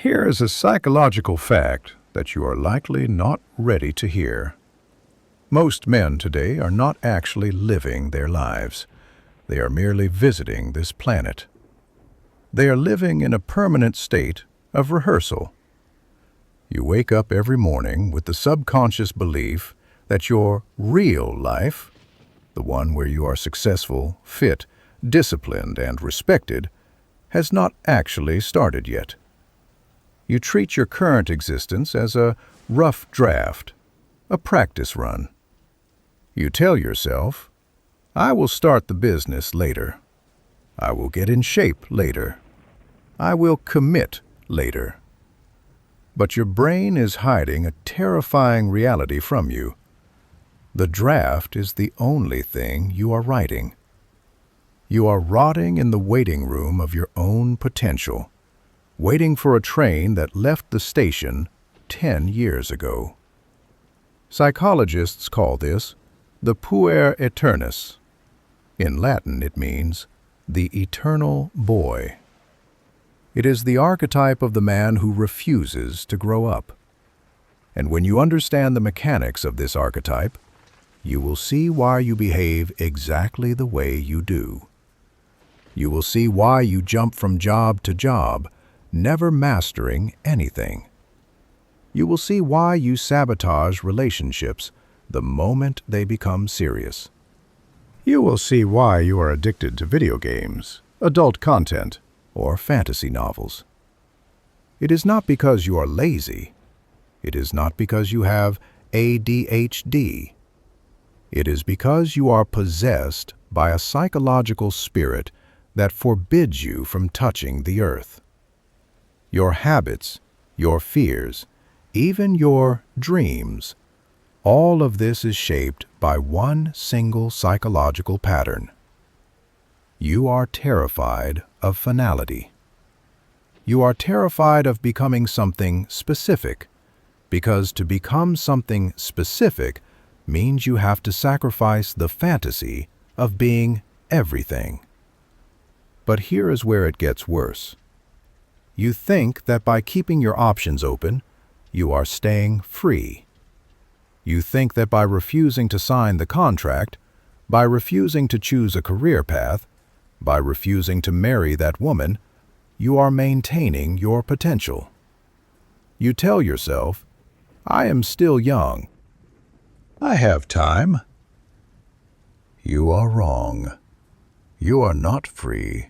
Here is a psychological fact that you are likely not ready to hear. Most men today are not actually living their lives. They are merely visiting this planet. They are living in a permanent state of rehearsal. You wake up every morning with the subconscious belief that your real life, the one where you are successful, fit, disciplined, and respected, has not actually started yet. You treat your current existence as a rough draft, a practice run. You tell yourself, I will start the business later. I will get in shape later. I will commit later. But your brain is hiding a terrifying reality from you. The draft is the only thing you are writing. You are rotting in the waiting room of your own potential, waiting for a train that left the station 10 years ago. Psychologists call this the Puer Aeternus. In Latin, it means the eternal boy. It is the archetype of the man who refuses to grow up. And when you understand the mechanics of this archetype, you will see why you behave exactly the way you do. You will see why you jump from job to job, never mastering anything. You will see why you sabotage relationships the moment they become serious. You will see why you are addicted to video games, adult content, or fantasy novels. It is not because you are lazy. It is not because you have ADHD. It is because you are possessed by a psychological spirit that forbids you from touching the earth. Your habits, your fears, even your dreams, all of this is shaped by one single psychological pattern. You are terrified of finality. You are terrified of becoming something specific, because to become something specific means you have to sacrifice the fantasy of being everything. But here is where it gets worse. You think that by keeping your options open, you are staying free. You think that by refusing to sign the contract, by refusing to choose a career path, by refusing to marry that woman, you are maintaining your potential. You tell yourself, I am still young. I have time. You are wrong. You are not free.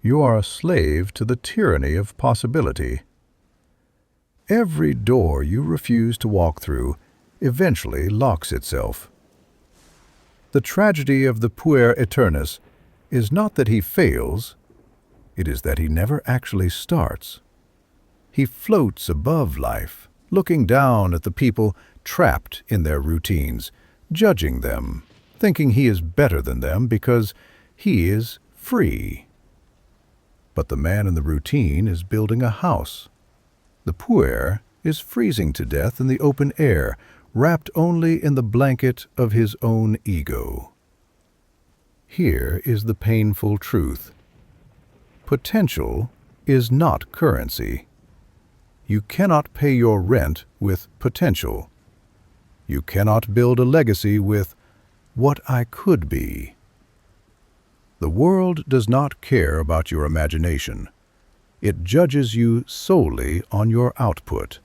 You are a slave to the tyranny of possibility. Every door you refuse to walk through eventually locks itself. The tragedy of the Puer Aeternus is not that he fails, it is that he never actually starts. He floats above life, looking down at the people trapped in their routines, judging them, thinking he is better than them because he is free. But the man in the routine is building a house. The puer is freezing to death in the open air, wrapped only in the blanket of his own ego. Here is the painful truth. Potential is not currency. You cannot pay your rent with potential. You cannot build a legacy with what I could be. The world does not care about your imagination. It judges you solely on your output.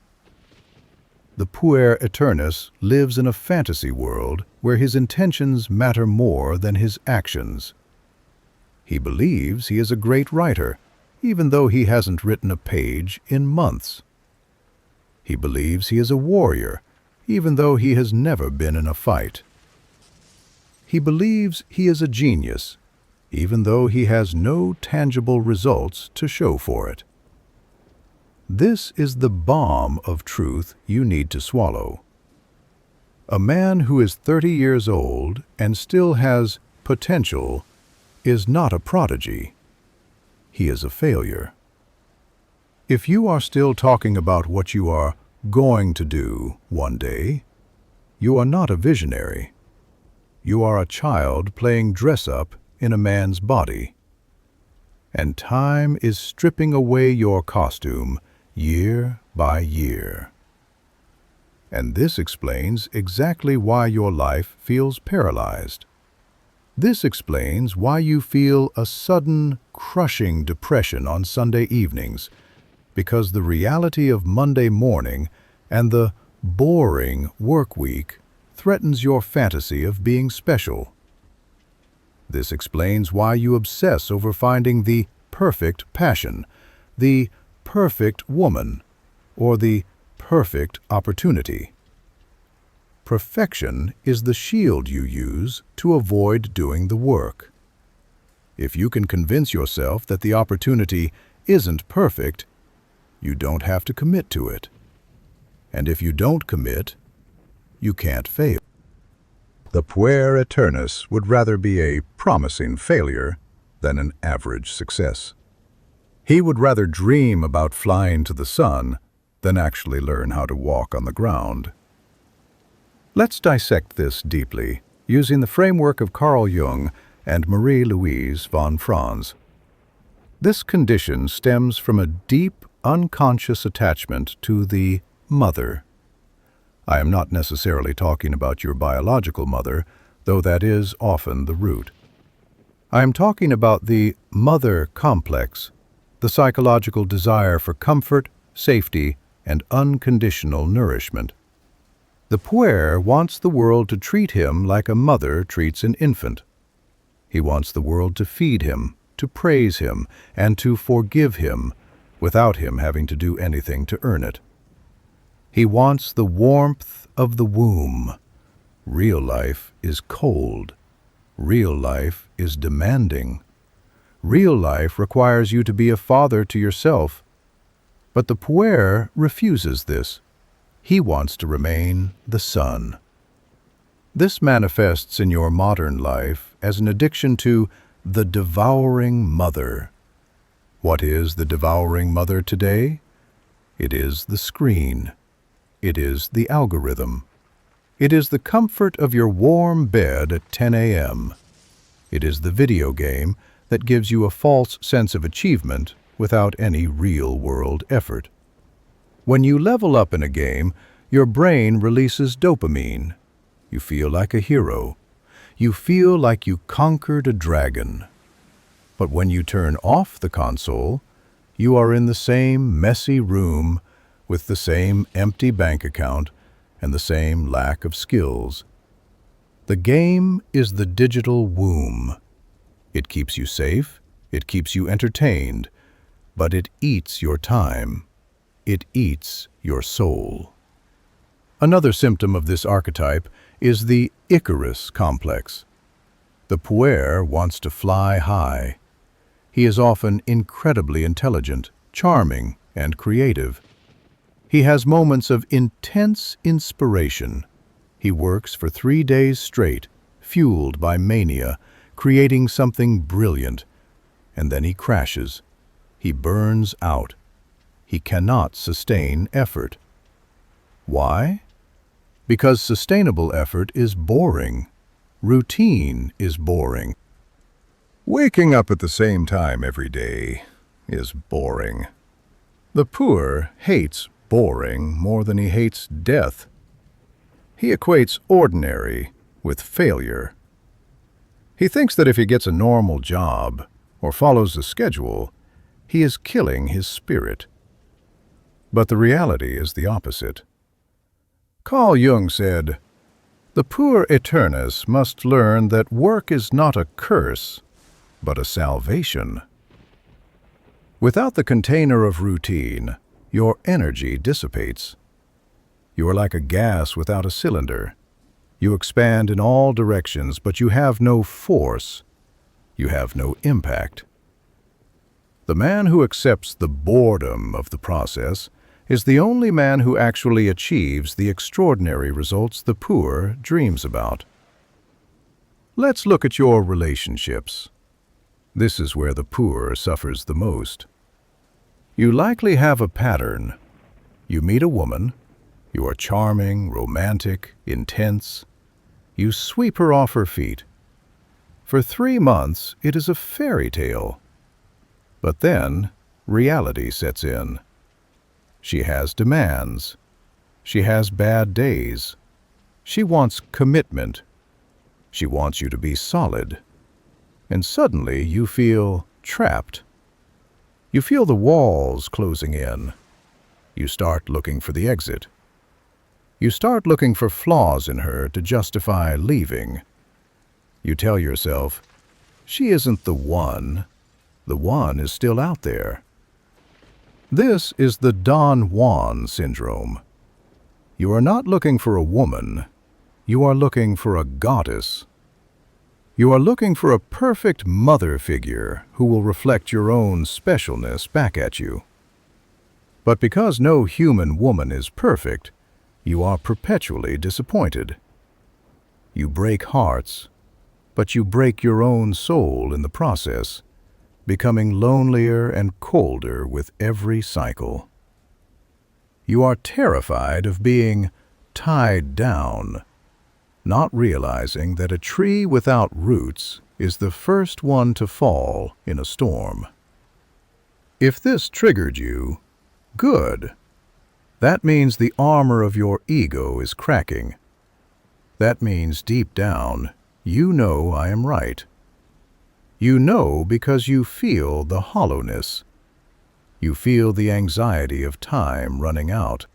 The Puer Aeternus lives in a fantasy world where his intentions matter more than his actions. He believes he is a great writer, even though he hasn't written a page in months. He believes he is a warrior, even though he has never been in a fight. He believes he is a genius, even though he has no tangible results to show for it. This is the bomb of truth you need to swallow. A man who is 30 years old and still has potential is not a prodigy. He is a failure. If you are still talking about what you are going to do one day, you are not a visionary. You are a child playing dress-up in a man's body. And time is stripping away your costume year by year. And this explains exactly why your life feels paralyzed. This explains why you feel a sudden, crushing depression on Sunday evenings, because the reality of Monday morning and the boring work week threatens your fantasy of being special. This explains why you obsess over finding the perfect passion, the perfect woman, or the perfect opportunity. Perfection is the shield you use to avoid doing the work. If you can convince yourself that the opportunity isn't perfect, you don't have to commit to it. And if you don't commit, you can't fail. The Puer Aeternus would rather be a promising failure than an average success. He would rather dream about flying to the sun than actually learn how to walk on the ground. Let's dissect this deeply using the framework of Carl Jung and Marie-Louise von Franz. This condition stems from a deep, unconscious attachment to the mother. I am not necessarily talking about your biological mother, though that is often the root. I am talking about the mother complex, the psychological desire for comfort, safety, and unconditional nourishment. The puer wants the world to treat him like a mother treats an infant. He wants the world to feed him, to praise him, and to forgive him, without him having to do anything to earn it. He wants the warmth of the womb. Real life is cold. Real life is demanding. Real life requires you to be a father to yourself. But the puer refuses this. He wants to remain the son. This manifests in your modern life as an addiction to the devouring mother. What is the devouring mother today? It is the screen. It is the algorithm. It is the comfort of your warm bed at 10 a.m. It is the video game that gives you a false sense of achievement without any real-world effort. When you level up in a game, your brain releases dopamine. You feel like a hero. You feel like you conquered a dragon. But when you turn off the console, you are in the same messy room with the same empty bank account and the same lack of skills. The game is the digital womb. It keeps you safe, it keeps you entertained, but it eats your time. It eats your soul. Another symptom of this archetype is the Icarus complex. The puer wants to fly high. He is often incredibly intelligent, charming, and creative. He has moments of intense inspiration. He works for 3 days straight, fueled by mania, creating something brilliant, and then he crashes. He burns out. He cannot sustain effort. Why? Because sustainable effort is boring. Routine is boring. Waking up at the same time every day is boring. The puer hates boring more than he hates death. He equates ordinary with failure. He thinks that if he gets a normal job or follows a schedule, he is killing his spirit. But the reality is the opposite. Carl Jung said, "The Puer Aeternus must learn that work is not a curse, but a salvation." Without the container of routine, your energy dissipates. You are like a gas without a cylinder. You expand in all directions, but you have no force. You have no impact. The man who accepts the boredom of the process is the only man who actually achieves the extraordinary results the puer dreams about. Let's look at your relationships. This is where the puer suffers the most. You likely have a pattern. You meet a woman. You are charming, romantic, intense. You sweep her off her feet. For 3 months, it is a fairy tale. But then, reality sets in. She has demands. She has bad days. She wants commitment. She wants you to be solid. And suddenly you feel trapped. You feel the walls closing in. You start looking for the exit. You start looking for flaws in her to justify leaving. You tell yourself, she isn't the one. The one is still out there. This is the Don Juan syndrome. You are not looking for a woman. You are looking for a goddess. You are looking for a perfect mother figure who will reflect your own specialness back at you. But because no human woman is perfect, you are perpetually disappointed. You break hearts, but you break your own soul in the process, becoming lonelier and colder with every cycle. You are terrified of being tied down, not realizing that a tree without roots is the first one to fall in a storm. If this triggered you, good. That means the armor of your ego is cracking. That means deep down, you know I am right. You know because you feel the hollowness. You feel the anxiety of time running out.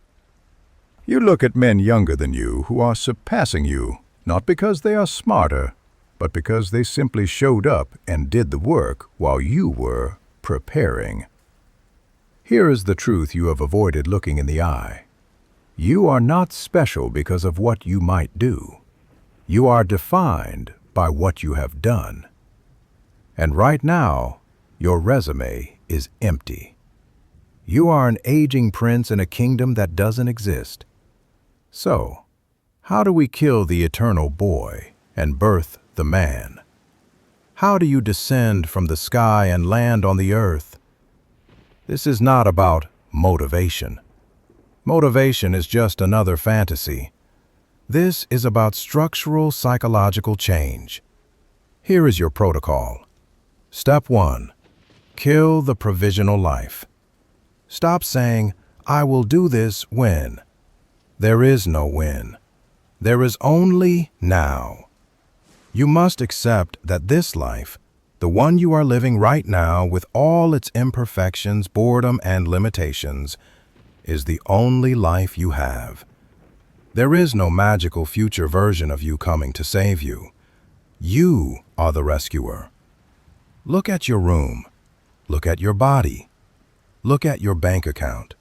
You look at men younger than you who are surpassing you, not because they are smarter, but because they simply showed up and did the work while you were preparing. Here is the truth you have avoided looking in the eye. You are not special because of what you might do. You are defined by what you have done. And right now, your resume is empty. You are an aging prince in a kingdom that doesn't exist. So, how do we kill the eternal boy and birth the man? How do you descend from the sky and land on the earth? This is not about motivation. Motivation is just another fantasy. This is about structural psychological change. Here is your protocol. Step 1. Kill the provisional life. Stop saying, I will do this when. There is no when. There is only now. You must accept that this life, the one you are living right now with all its imperfections, boredom, and limitations, is the only life you have. There is no magical future version of you coming to save you. You are the rescuer. Look at your room. Look at your body. Look at your bank account.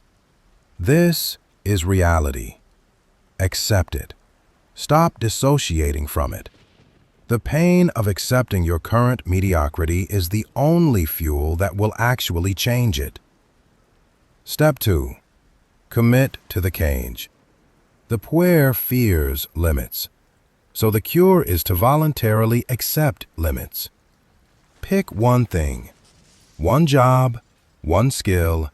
This is reality. Accept it. Stop dissociating from it. The pain of accepting your current mediocrity is the only fuel that will actually change it. Step 2. Commit to the cage. The puer fears limits, so the cure is to voluntarily accept limits. Pick one thing, one job, one skill,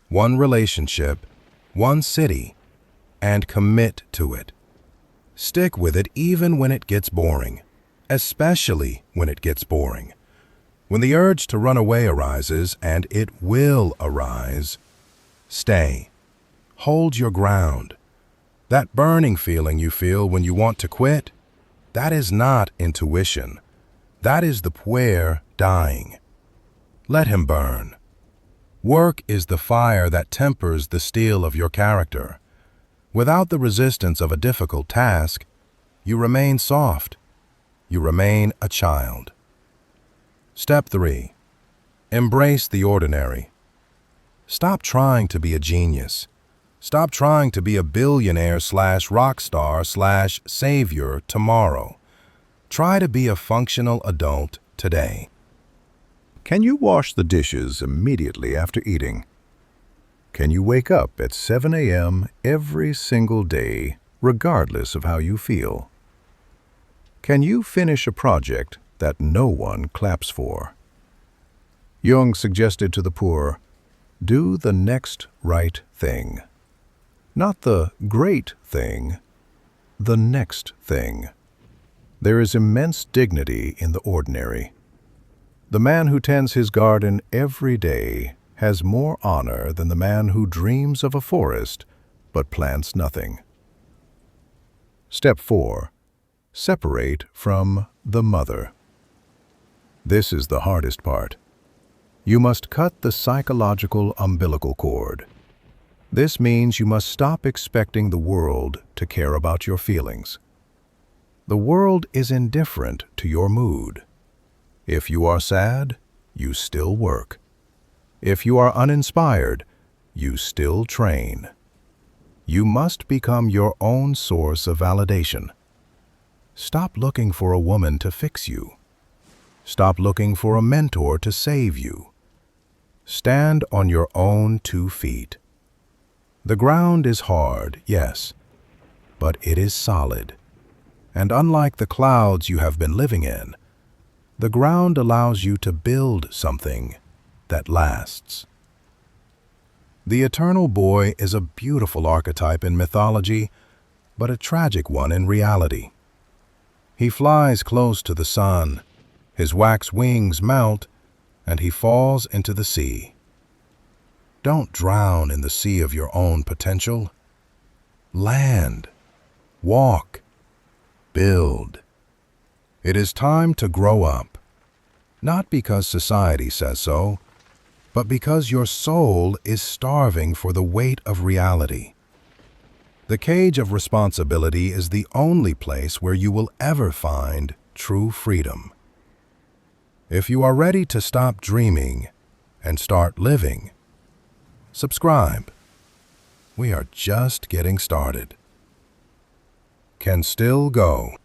one relationship, one city, and commit to it. Stick with it even when it gets boring, especially when it gets boring. When the urge to run away arises, and it will arise, stay. Hold your ground. That burning feeling you feel when you want to quit, that is not intuition. That is the puer dying. Let him burn. Work is the fire that tempers the steel of your character. Without the resistance of a difficult task, you remain soft. You remain a child. Step 3. Embrace the ordinary. Stop trying to be a genius. Stop trying to be a billionaire/rock star/savior tomorrow. Try to be a functional adult today. Can you wash the dishes immediately after eating? Can you wake up at 7 a.m. every single day, regardless of how you feel? Can you finish a project that no one claps for? Jung suggested to the poor, do the next right thing. Not the great thing, the next thing. There is immense dignity in the ordinary. The man who tends his garden every day has more honor than the man who dreams of a forest but plants nothing. Step 4. Separate from the mother. This is the hardest part. You must cut the psychological umbilical cord. This means you must stop expecting the world to care about your feelings. The world is indifferent to your mood. If you are sad, you still work. If you are uninspired, you still train. You must become your own source of validation. Stop looking for a woman to fix you. Stop looking for a mentor to save you. Stand on your own 2 feet. The ground is hard, yes, but it is solid. And unlike the clouds you have been living in, the ground allows you to build something that lasts. The eternal boy is a beautiful archetype in mythology, but a tragic one in reality. He flies close to the sun, his wax wings melt, and he falls into the sea. Don't drown in the sea of your own potential. Land, walk, build. It is time to grow up, not because society says so, but because your soul is starving for the weight of reality. The cage of responsibility is the only place where you will ever find true freedom. If you are ready to stop dreaming and start living, subscribe. We are just getting started. Can still go.